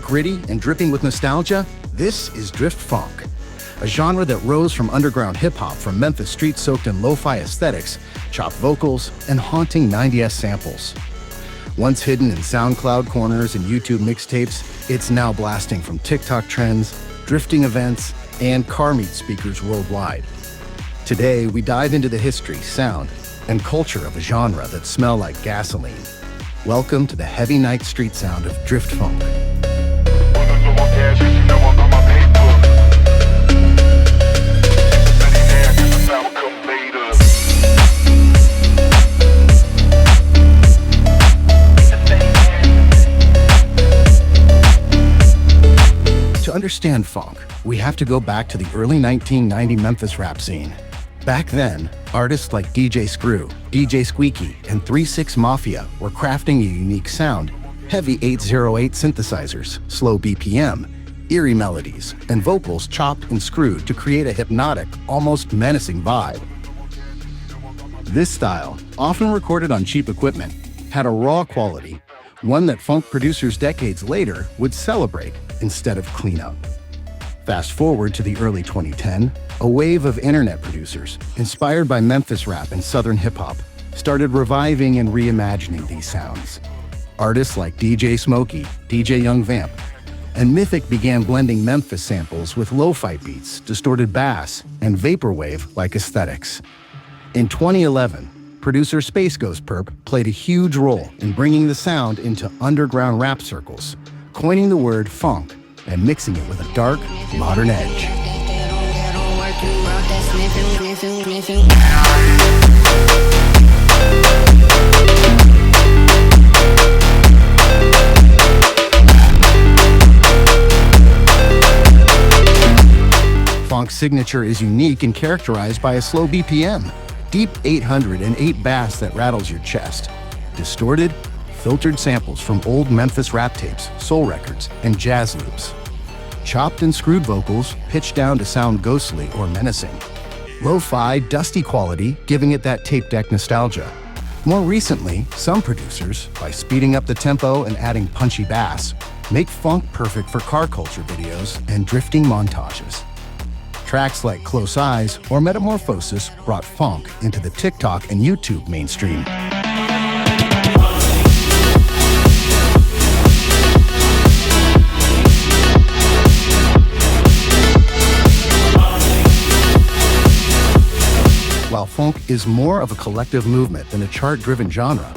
gritty and dripping with nostalgia? This is drift funk, a genre that rose from underground hip-hop from Memphis street-soaked in lo-fi aesthetics, chopped vocals, and haunting 90s samples. Once hidden in SoundCloud corners and YouTube mixtapes, it's now blasting from TikTok trends, drifting events, and car meet speakers worldwide. Today, we dive into the history, sound, and culture of a genre that smell like gasoline. Welcome to the heavy night street sound of drift funk. To understand funk, we have to go back to the early 1990 Memphis rap scene. Back then, artists like DJ Screw, DJ Squeaky, and 3-6 Mafia were crafting a unique sound: heavy 808 synthesizers, slow BPM, eerie melodies, and vocals chopped and screwed to create a hypnotic, almost menacing vibe. This style, often recorded on cheap equipment, had a raw quality, one that funk producers decades later would celebrate instead of clean up. Fast forward to the early 2010, a wave of internet producers, inspired by Memphis rap and Southern hip-hop, started reviving and reimagining these sounds. Artists like DJ Smokey, DJ Young Vamp, and Mythic began blending Memphis samples with lo-fi beats, distorted bass, and vaporwave-like aesthetics. In 2011, producer Space Ghost Perp played a huge role in bringing the sound into underground rap circles, coining the word funk and mixing it with a dark, modern edge. Funk's signature is unique and characterized by a slow BPM, deep 808 bass that rattles your chest, distorted, filtered samples from old Memphis rap tapes, soul records, and jazz loops, chopped and screwed vocals pitched down to sound ghostly or menacing, lo-fi, dusty quality giving it that tape deck nostalgia. More recently, some producers, by speeding up the tempo and adding punchy bass, make funk perfect for car culture videos and drifting montages. Tracks like Close Eyes or Metamorphosis brought funk into the TikTok and YouTube mainstream. While funk is more of a collective movement than a chart-driven genre,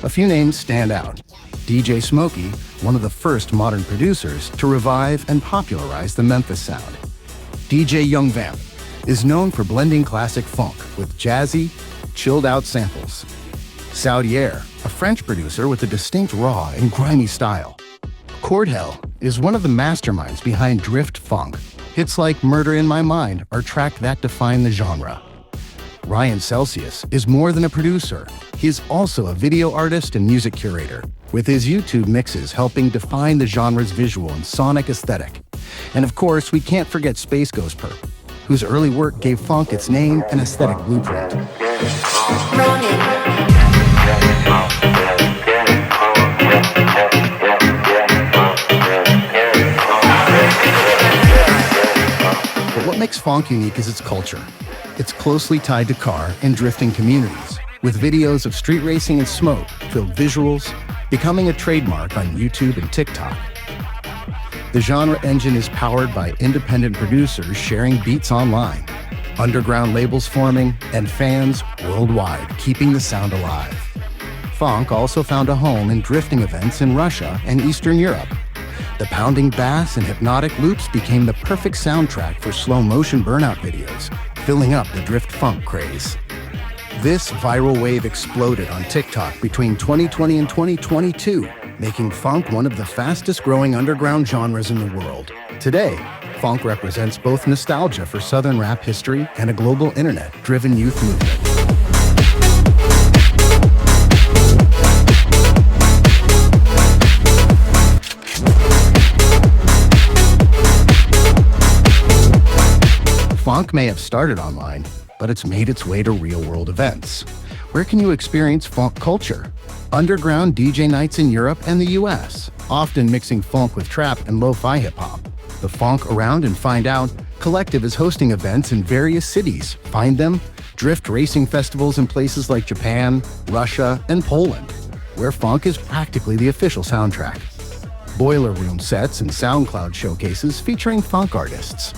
a few names stand out. DJ Smokey, one of the first modern producers to revive and popularize the Memphis sound. DJ Young Vamp is known for blending classic funk with jazzy, chilled-out samples. Saudier, a French producer with a distinct raw and grimy style. Cordell is one of the masterminds behind drift funk. Hits like Murder in My Mind are tracked that define the genre. Ryan Celsius is more than a producer. He's also a video artist and music curator, with his YouTube mixes helping define the genre's visual and sonic aesthetic. And of course, we can't forget Space Ghost Perp, whose early work gave funk its name and aesthetic blueprint. But what makes funk unique is its culture. It's closely tied to car and drifting communities, with videos of street racing and smoke-filled visuals becoming a trademark on YouTube and TikTok. The genre engine is powered by independent producers sharing beats online, underground labels forming, and fans worldwide keeping the sound alive. Funk also found a home in drifting events in Russia and Eastern Europe. The pounding bass and hypnotic loops became the perfect soundtrack for slow-motion burnout videos, filling up the drift funk craze. This viral wave exploded on TikTok between 2020 and 2022, making funk one of the fastest-growing underground genres in the world. Today, funk represents both nostalgia for Southern rap history and a global internet-driven youth movement. Phonk may have started online, but it's made its way to real-world events. Where can you experience funk culture? Underground DJ nights in Europe and the US, often mixing funk with trap and lo-fi hip-hop. The Phonk Around and Find Out collective is hosting events in various cities. Find them? Drift racing festivals in places like Japan, Russia, and Poland, where funk is practically the official soundtrack. Boiler room sets and SoundCloud showcases featuring funk artists.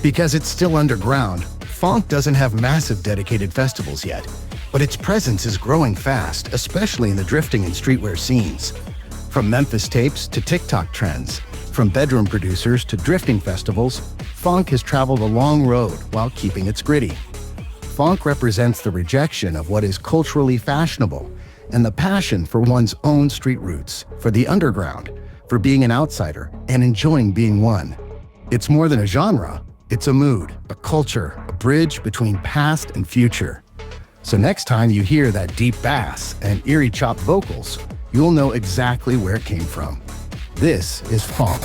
Because it's still underground, funk doesn't have massive dedicated festivals yet, but its presence is growing fast, especially in the drifting and streetwear scenes. From Memphis tapes to TikTok trends, from bedroom producers to drifting festivals, funk has traveled a long road while keeping its gritty. Funk represents the rejection of what is culturally fashionable and the passion for one's own street roots, for the underground, for being an outsider and enjoying being one. It's more than a genre, it's a mood, a culture, a bridge between past and future. So next time you hear that deep bass and eerie chopped vocals, you'll know exactly where it came from. This is Phonk.